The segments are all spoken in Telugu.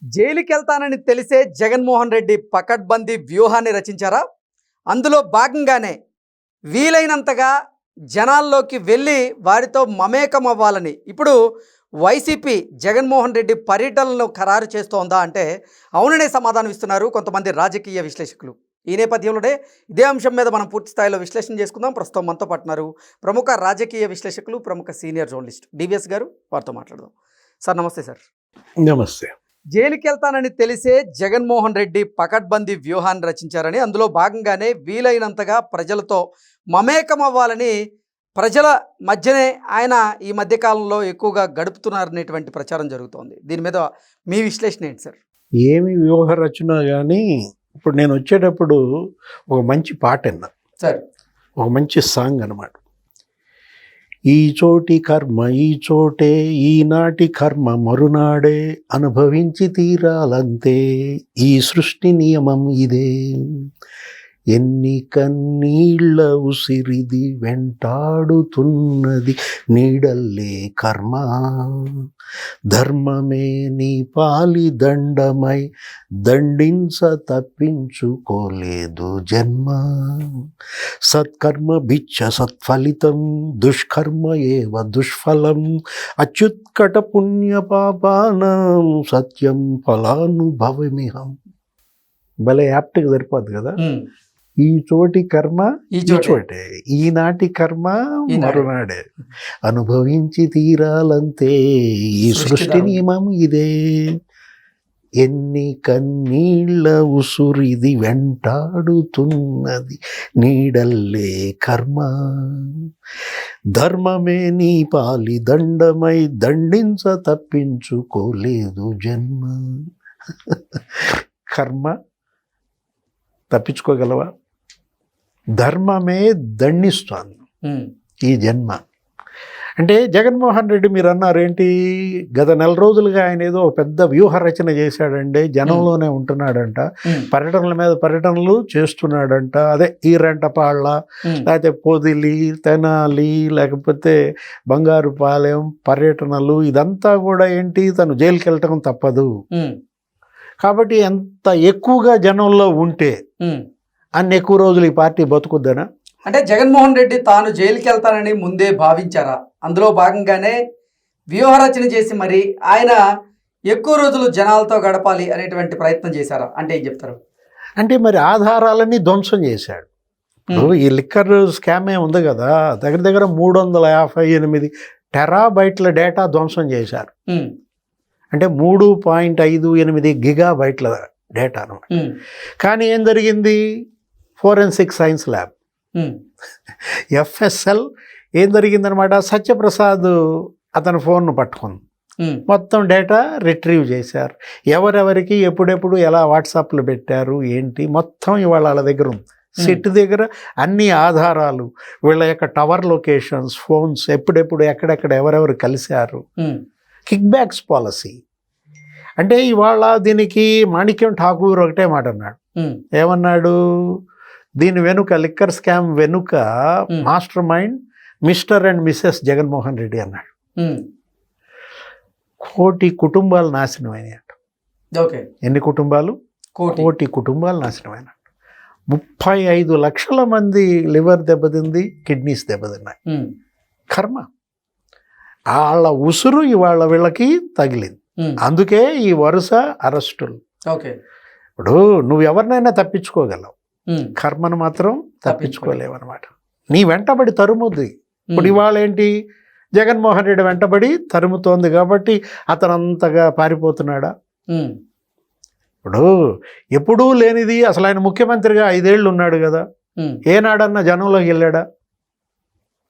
జైలుకెళ్తానని తెలిసే జగన్మోహన్ రెడ్డి పకడ్బందీ వ్యూహాన్ని రచించారా? అందులో భాగంగానే వీలైనంతగా జనాల్లోకి వెళ్ళి వారితో మమేకం అవ్వాలని ఇప్పుడు వైసీపీ జగన్మోహన్ రెడ్డి పర్యటనలను ఖరారు చేస్తోందా అంటే అవుననే సమాధానం ఇస్తున్నారు కొంతమంది రాజకీయ విశ్లేషకులు. ఈ నేపథ్యంలోనే ఇదే అంశం మీద మనం పూర్తి స్థాయిలో విశ్లేషణ చేసుకుందాం. ప్రస్తుతం మనతో పాటున్నారు ప్రముఖ రాజకీయ విశ్లేషకులు, ప్రముఖ సీనియర్ జర్నలిస్ట్ డివిఎస్ గారు. వారితో మాట్లాడదాం. సార్ నమస్తే. సార్ నమస్తే. జైలుకి వెళ్తానని తెలిసే జగన్మోహన్ రెడ్డి పకడ్బందీ వ్యూహాన్ని రచించారని, అందులో భాగంగానే వీలైనంతగా ప్రజలతో మమేకం అవ్వాలని ప్రజల మధ్యనే ఆయన ఈ మధ్యకాలంలో ఎక్కువగా గడుపుతున్నారనేటువంటి ప్రచారం జరుగుతోంది. దీని మీద మీ విశ్లేషణ ఏంటి సార్? ఏమి వ్యూహ రచన కానీ ఇప్పుడు నేను వచ్చేటప్పుడు ఒక మంచి పాట విన్నా సార్, ఒక మంచి సాంగ్ అన్నమాట. ఈ చోటి కర్మ ఈ చోటే, ఈనాటి కర్మ మరునాడే, అనుభవించి తీరాలంతే, ఈ సృష్టి నియమం ఇదే, ఎన్ని కన్నీళ్ళ ఉసిరిది వెంటాడుతున్నది నీడల్లే కర్మ, ధర్మమే నీ పాలి దండమై దండించ తప్పించుకోలేదు జన్మ, సత్కర్మ బిచ్చ సత్ఫలితం, దుష్కర్మ ఏవ దుష్ఫలం, అచ్యుత్కట పుణ్య పాపానం సత్యం ఫలానుభవమిహం. భలే యాప్ట్గా సరిపోద్ది కదా. ఈ చోటి కర్మ ఈ చోటే, ఈనాటి కర్మ మరునాడే, అనుభవించి తీరాలంతే, ఈ సృష్టి నియమం ఇదే, ఎన్ని కన్నీళ్ళ ఉసురిది వెంటాడుతున్నది నీడల్లే కర్మ, ధర్మమే నీ పాలి దండమై దండించ తప్పించుకోలేదు జన్మ. కర్మ తప్పించుకోగలవా? ధర్మమే దండిస్తోంది ఈ జన్మ. అంటే జగన్మోహన్ రెడ్డి మీరు అన్నారు ఏంటి, గత నెల రోజులుగా ఆయన ఏదో పెద్ద వ్యూహ రచన చేశాడండి, జనంలోనే ఉంటున్నాడంట, పర్యటనల మీద పర్యటనలు చేస్తున్నాడంట. అదే ఈరంటపాళ్ళ, లేకపోతే పొదిలి, తెనాలి, లేకపోతే బంగారుపాలెం పర్యటనలు, ఇదంతా కూడా ఏంటి, తను జైలుకి వెళ్ళటం తప్పదు కాబట్టి ఎంత ఎక్కువగా జనంలో ఉంటే అన్ని ఎక్కువ రోజులు ఈ పార్టీ బతుకుద్దనా? అంటే జగన్మోహన్ రెడ్డి తాను జైలుకి వెళ్తానని ముందే భావించారా? అందులో భాగంగానే వ్యూహరచన చేసి మరి ఆయన ఎక్కువ రోజులు జనాలతో గడపాలి అనేటువంటి ప్రయత్నం చేశారా అంటే ఏం చెప్తారు? అంటే మరి ఆధారాలన్నీ ధ్వంసం చేశాడు. ఈ లిక్కర్ స్కామే ఉంది కదా, దగ్గర దగ్గర 358 టెరాబైట్ల డేటా ధ్వంసం చేశారు. అంటే 3.58 గిగాబైట్ల డేటా అనమాట. కానీ ఏం జరిగింది, ఫోరెన్సిక్ సైన్స్ ల్యాబ్ FSL ఏం జరిగిందనమాట, సత్యప్రసాద్ అతని ఫోన్ను పట్టుకుంది, మొత్తం డేటా రిట్రీవ్ చేశారు. ఎవరెవరికి ఎప్పుడెప్పుడు ఎలా వాట్సాప్లు పెట్టారు ఏంటి మొత్తం ఇవాళ వాళ్ళ దగ్గర ఉంది. సిట్ దగ్గర అన్ని ఆధారాలు, వీళ్ళ యొక్క టవర్ లొకేషన్స్, ఫోన్స్, ఎప్పుడెప్పుడు ఎక్కడెక్కడ ఎవరెవరు కలిశారు, కిక్ బ్యాక్స్ పాలసీ. అంటే ఇవాళ దీనికి మాణిక్యం ఠాకూర్ ఒకటే మాట అన్నాడు. ఏమన్నాడు, దీని వెనుక లిక్కర్ స్కామ్ వెనుక mastermind Mr and Mrs Jaganmohan Reddy అన్నాడు. 1,000,000 కుటుంబాలు నాశనం అయినాయట. ఎన్ని కుటుంబాలు? 1,000,000 కుటుంబాలు నాశనం అయినాయి. 35 లక్షల మంది లివర్ దెబ్బతింది, కిడ్నీస్ దెబ్బతిన్నాయి. కర్మ, వాళ్ళ ఉసురు ఇవాళ వీళ్ళకి తగిలింది. అందుకే ఈ వరుస అరెస్టులు. ఇప్పుడు నువ్వు ఎవరినైనా తప్పించుకోగలవు, కర్మను మాత్రం తప్పించుకోలేవు అనమాట. నీ వెంటబడి తరుముద్ది. ఇప్పుడు ఇవాళ ఏంటి, జగన్మోహన్ రెడ్డి వెంటబడి తరుముతోంది కాబట్టి అతను అంతగా పారిపోతున్నాడా? ఇప్పుడు ఎప్పుడూ లేనిది, అసలు ఆయన ముఖ్యమంత్రిగా 5 ఏళ్ళు ఉన్నాడు కదా, ఏనాడన్నా జనంలోకి వెళ్ళాడా?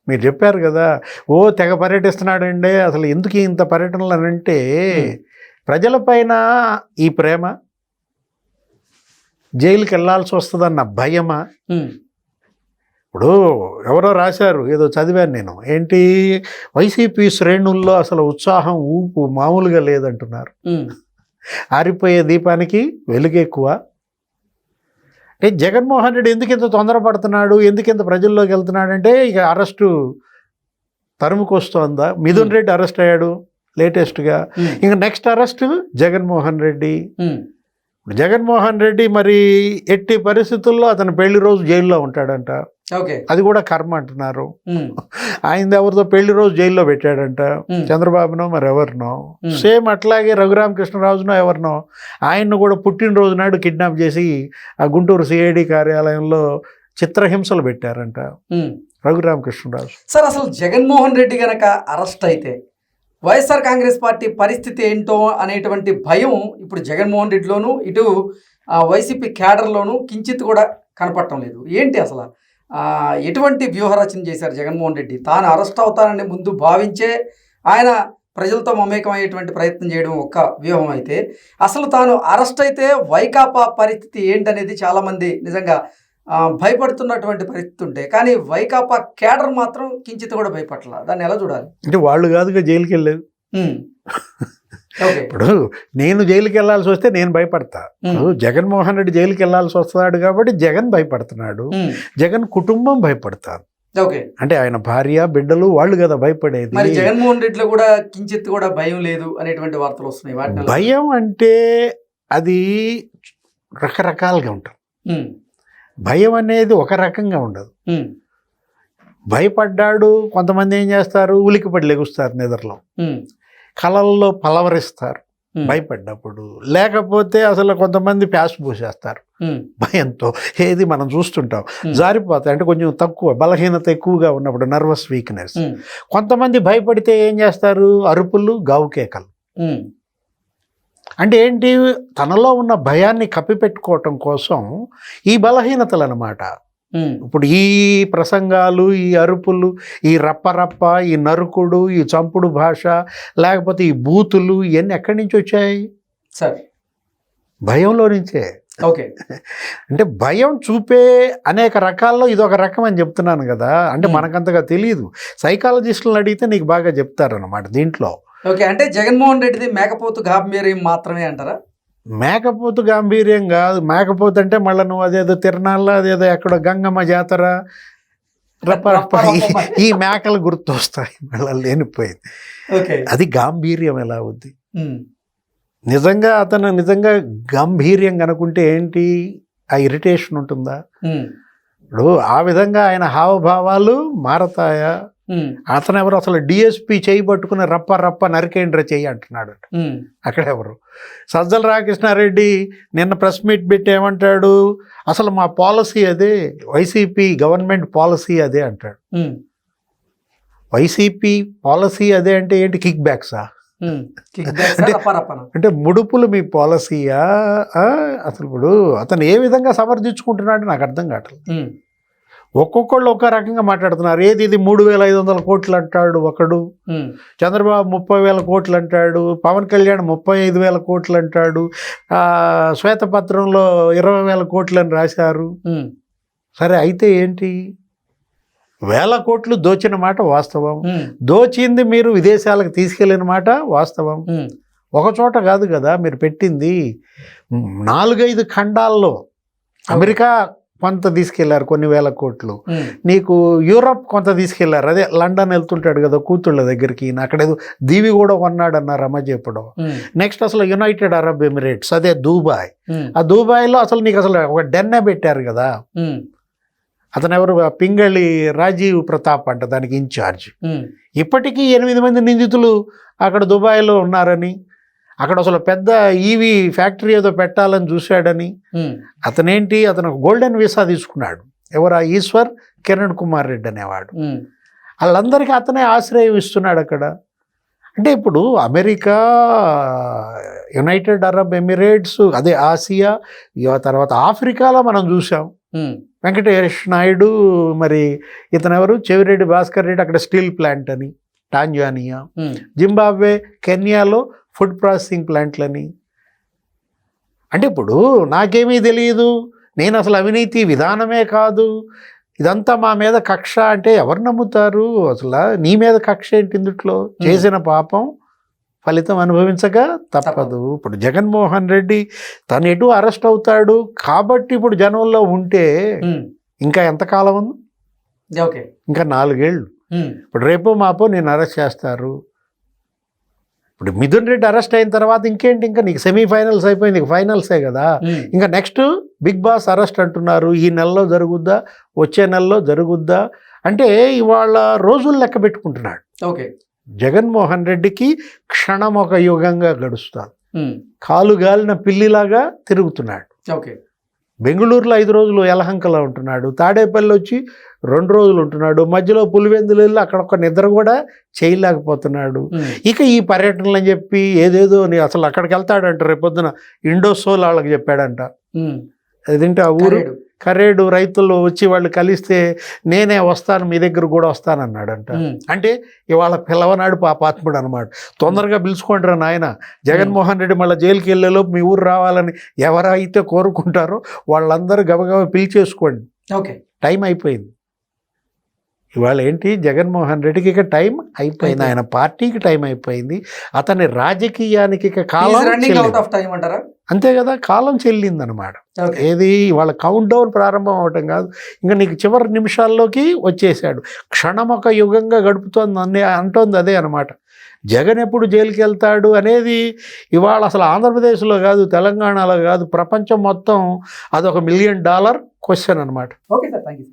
మీరు చెప్పారు కదా, ఓ తెగ పర్యటిస్తున్నాడండి, అసలు ఎందుకు ఇంత పర్యటనలు అని అంటే ప్రజలపైన ఈ ప్రేమ, జైలుకి వెళ్ళాల్సి వస్తుందన్న భయమా? ఇప్పుడు ఎవరో రాశారు, ఏదో చదివాను నేను, ఏంటి వైసీపీ శ్రేణుల్లో అసలు ఉత్సాహం ఊపు మామూలుగా లేదంటున్నారు. ఆరిపోయే దీపానికి వెలుగు ఎక్కువ. అంటే జగన్మోహన్ రెడ్డి ఎందుకు ఇంత తొందరపడుతున్నాడు, ఎందుకు ఇంత ప్రజల్లోకి వెళ్తున్నాడు అంటే, ఇక అరెస్టు తరుముకొస్తోందా? మిథున్ రెడ్డి అరెస్ట్ అయ్యాడు, లేటెస్ట్గా. ఇంకా నెక్స్ట్ అరెస్ట్ జగన్మోహన్ రెడ్డి. ఇప్పుడు జగన్మోహన్ రెడ్డి మరి ఎట్టి పరిస్థితుల్లో అతను పెళ్లి రోజు జైల్లో ఉంటాడంట. అది కూడా కర్మ అంటున్నారు. ఆయన ఎవరితో పెళ్లి రోజు జైల్లో పెట్టాడంట, చంద్రబాబునో మరి ఎవరినో. సేమ్ అట్లాగే రఘురామకృష్ణరాజునో ఎవరినో ఆయన్ను కూడా పుట్టినరోజు నాడు కిడ్నాప్ చేసి ఆ గుంటూరు సిఐడి కార్యాలయంలో చిత్రహింసలు పెట్టారంట రఘురామకృష్ణరాజు. సార్, అసలు జగన్మోహన్ రెడ్డి గనక అరెస్ట్ అయితే వైఎస్ఆర్ కాంగ్రెస్ పార్టీ పరిస్థితి ఏంటో అనేటువంటి భయం ఇప్పుడు జగన్మోహన్ రెడ్డిలోను, ఇటు వైసీపీ క్యాడర్లోను కించిత్ కూడా కనపడటం లేదు. ఏంటి అసలు ఎటువంటి వ్యూహరచన చేశారు జగన్మోహన్ రెడ్డి? తాను అరెస్ట్ అవుతానని ముందు భావించే ఆయన ప్రజలతో మమేకమయ్యేటువంటి ప్రయత్నం చేయడం ఒక వ్యూహం అయితే, అసలు తాను అరెస్ట్ అయితే వైకాపా పరిస్థితి ఏంటనేది చాలామంది నిజంగా భయపడుతున్నటువంటి పరిస్థితి ఉంటే, కానీ వైకాపా కేడర్ మాత్రం కించిత్ కూడా భయపడలా. దాన్ని ఎలా చూడాలి? అంటే వాళ్ళు కాదుగా జైలుకి వెళ్ళలేదు. ఇప్పుడు నేను జైలుకి వెళ్ళాల్సి వస్తే నేను భయపడతా. జగన్మోహన్ రెడ్డి జైలుకి వెళ్ళాల్సి వస్తున్నాడు కాబట్టి జగన్ భయపడుతున్నాడు, జగన్ కుటుంబం భయపడతారు. అంటే ఆయన భార్య బిడ్డలు వాళ్ళు కదా భయపడేది. మరి జగన్మోహన్ రెడ్డిలో కూడా కించిత్ కూడా భయం లేదు అనేటువంటి వార్తలు వస్తున్నాయి. భయం అంటే అది రకరకాలుగా ఉంటుంది. భయం అనేది ఒక రకంగా ఉండదు. భయపడ్డాడు కొంతమంది ఏం చేస్తారు, ఉలికిపడి లెగుస్తారు నిద్రలో, కళల్లో పలవరిస్తారు భయపడ్డప్పుడు. లేకపోతే అసలు కొంతమంది ప్యాస్ పూసేస్తారు భయంతో. ఏది మనం చూస్తుంటాం, జారిపోతాయి. అంటే కొంచెం తక్కువ బలహీనత ఎక్కువగా ఉన్నప్పుడు నర్వస్ వీక్నెస్. కొంతమంది భయపడితే ఏం చేస్తారు, అరుపులు గావుకేకలు. అంటే ఏంటి, తనలో ఉన్న భయాన్ని కప్పిపెట్టుకోవటం కోసం ఈ బలహీనతలు అన్నమాట. ఇప్పుడు ఈ ప్రసంగాలు, ఈ అరుపులు, ఈ రప్పరప్ప, ఈ నరుకుడు, ఈ చంపుడు భాష, లేకపోతే ఈ బూతులు, ఇవన్నీ ఎక్కడి నుంచి వచ్చాయి? సార్, భయంలో నుంచే. అంటే భయం చూపే అనేక రకాల్లో ఇదొక రకం అని చెప్తున్నాను కదా. అంటే మనకంతగా తెలియదు, సైకాలజిస్టులను అడిగితే నీకు బాగా చెప్తారన్నమాట దీంట్లో. అంటే జగన్మోహన్ రెడ్డిది మేకపోతు గాంభీర్యం మాత్రమే అంటారా? మేకపోతు గాంభీర్యం కాదు. మేకపోతు అంటే మళ్ళీ నువ్వు అదేదో తిరణాల్లో అదేదో ఎక్కడో గంగమ్మ జాతర రప్ప ఈ మేకలు గుర్తొస్తాయి మళ్ళీ లేనిపోయింది. అది గాంభీర్యం ఎలా అవుద్ది? నిజంగా అతను నిజంగా గాంభీర్యం కనుకుంటే ఏంటి, ఆ ఇరిటేషన్ ఉంటుందా? ఇప్పుడు ఆ విధంగా ఆయన హావభావాలు మారతాయా? అతను ఎవరు, అసలు డిఎస్పీ చేయి పట్టుకుని రప్ప రప్ప నరికేండ్ర చెయ్యి అంటున్నాడు. అక్కడెవరు? సజ్జల రామకృష్ణారెడ్డి నిన్న ప్రెస్ మీట్ పెట్టి ఏమంటాడు, అసలు మా పాలసీ అదే, వైసీపీ గవర్నమెంట్ పాలసీ అదే అంటాడు. వైసీపీ పాలసీ అదే అంటే ఏంటి, కిక్ బ్యాక్సా? అంటే ముడుపులు మీ పాలసీయా? అసలు ఇప్పుడు అతను ఏ విధంగా సమర్థించుకుంటున్నాడు నాకు అర్థం కావట్లేదు. ఒక్కొక్కళ్ళు ఒక రకంగా మాట్లాడుతున్నారు. ఏది ఇది 3,500 కోట్లు అంటాడు ఒకడు, చంద్రబాబు 30,000 కోట్లు అంటాడు, పవన్ కళ్యాణ్ 35,000 కోట్లు అంటాడు, శ్వేతపత్రంలో 20,000 కోట్లు అని రాశారు. సరే అయితే ఏంటి, 1,000 కోట్లు దోచిన మాట వాస్తవం, దోచింది మీరు విదేశాలకు తీసుకెళ్ళిన మాట వాస్తవం. ఒక చోట కాదు కదా మీరు పెట్టింది, 4-5 ఖండాల్లో. అమెరికా కొంత తీసుకెళ్లారు కొన్ని 1,000 కోట్లు, నీకు యూరప్ కొంత తీసుకెళ్లారు. అదే లండన్ వెళ్తుంటాడు కదా కూతుళ్ళ దగ్గరికి, అక్కడ ఏదో దీవి కూడా కొన్నాడు అన్నారు అమ్మజెప్పుడు. నెక్స్ట్ అసలు యునైటెడ్ అరబ్ ఎమిరేట్స్, అదే దుబాయ్. ఆ దుబాయ్లో అసలు నీకు అసలు ఒక డెన్నే పెట్టారు కదా. అతను ఎవరు, పింగళి రాజీవ్ ప్రతాప్ అంట దానికి ఇన్ఛార్జ్. ఇప్పటికీ 8 మంది నిందితులు అక్కడ దుబాయ్లో ఉన్నారని, అక్కడ అసలు పెద్ద ఈవీ ఫ్యాక్టరీ ఏదో పెట్టాలని చూశాడని. అతనేంటి, అతను గోల్డెన్ వీసా తీసుకున్నాడు. ఎవరు, ఈశ్వర్ కిరణ్ కుమార్ రెడ్డి అనేవాడు. వాళ్ళందరికీ అతనే ఆశ్రయం ఇస్తున్నాడు అక్కడ. అంటే ఇప్పుడు అమెరికా, యునైటెడ్ అరబ్ ఎమిరేట్స్, అదే ఆసియా, తర్వాత ఆఫ్రికాలో మనం చూసాం వెంకటేష్ నాయుడు, మరి ఇతను ఎవరు, చెవిరెడ్డి భాస్కర్ రెడ్డి అక్కడ స్టీల్ ప్లాంట్ అని టాంజానియా, జింబాబ్వే, కెన్యాలో ఫుడ్ ప్రాసెసింగ్ ప్లాంట్లని. అంటే ఇప్పుడు నాకేమీ తెలియదు, నేను అసలు అవినీతి విధానమే కాదు, ఇదంతా మా మీద కక్ష అంటే ఎవరు నమ్ముతారు? అసలు నీ మీద కక్ష ఏంటి? ఇందుట్లో చేసిన పాపం ఫలితం అనుభవించక తప్పదు. ఇప్పుడు జగన్మోహన్ రెడ్డి తను ఎటు అరెస్ట్ అవుతాడు కాబట్టి ఇప్పుడు జనంలో ఉంటే ఇంకా ఎంతకాలం ఉంది? ఇంకా 4 ఏళ్ళు. ఇప్పుడు రేపో మాపో నేను అరెస్ట్ చేస్తారు. ఇప్పుడు మిథున్ రెడ్డి అరెస్ట్ అయిన తర్వాత ఇంకేంటి, ఇంకా నీకు సెమీఫైనల్స్ అయిపోయింది, నీకు ఫైనల్సే కదా. ఇంకా నెక్స్ట్ బిగ్ బాస్ అరెస్ట్ అంటున్నారు, ఈ నెలలో జరుగుద్దా, వచ్చే నెలలో జరుగుద్దా అంటే ఇవాళ రోజులు లెక్క పెట్టుకుంటున్నాడు. ఓకే, జగన్మోహన్ రెడ్డికి క్షణం ఒక యుగంగా గడుస్తాడు, కాలు గాలిన పిల్లిలాగా తిరుగుతున్నాడు. ఓకే, బెంగళూరులో 5 రోజులు యలహంకలో ఉంటున్నాడు, తాడేపల్లి వచ్చి 2 రోజులు ఉంటున్నాడు, మధ్యలో పులివెందులు వెళ్ళి అక్కడ ఒక నిద్ర కూడా చేయలేకపోతున్నాడు. ఇక ఈ పర్యటనలు అని చెప్పి ఏదేదో అసలు అక్కడికి వెళ్తాడంట, రేపొద్దున ఇండోసోల్ వాళ్ళకి చెప్పాడంట. అదేంటి ఆ ఊరు కరేడు, రైతులు వచ్చి వాళ్ళు కలిస్తే నేనే వస్తాను, మీ దగ్గర కూడా వస్తానన్నాడంట. అంటే ఇవాళ పిలవనాడు పాపాత్ముడు అనమాట. తొందరగా పిలుచుకుంటారా నాయన, జగన్మోహన్ రెడ్డి మళ్ళీ జైలుకి వెళ్ళేలోపు మీ ఊరు రావాలని ఎవరైతే కోరుకుంటారో వాళ్ళందరూ గబగబా పిలిచేసుకోండి. ఓకే, టైం అయిపోయింది. ఇవాళ ఏంటి, జగన్మోహన్ రెడ్డికి ఇక టైం అయిపోయింది, ఆయన పార్టీకి టైం అయిపోయింది, అతని రాజకీయానికి ఇక కాలం అంటారా? అంతే కదా, కాలం చెల్లిందనమాట. ఏది వాళ్ళ కౌంట్ డౌన్ ప్రారంభం అవటం కాదు, ఇంకా నీకు చివరి నిమిషాల్లోకి వచ్చేసాడు. క్షణం ఒక యుగంగా గడుపుతోంది అంటోంది అదే అనమాట. జగన్ ఎప్పుడు జైలుకి వెళ్తాడు అనేది ఇవాళ అసలు ఆంధ్రప్రదేశ్లో కాదు, తెలంగాణలో కాదు, ప్రపంచం మొత్తం అదొక $1 మిలియన్ క్వశ్చన్ అనమాట. Okay sir, thank you.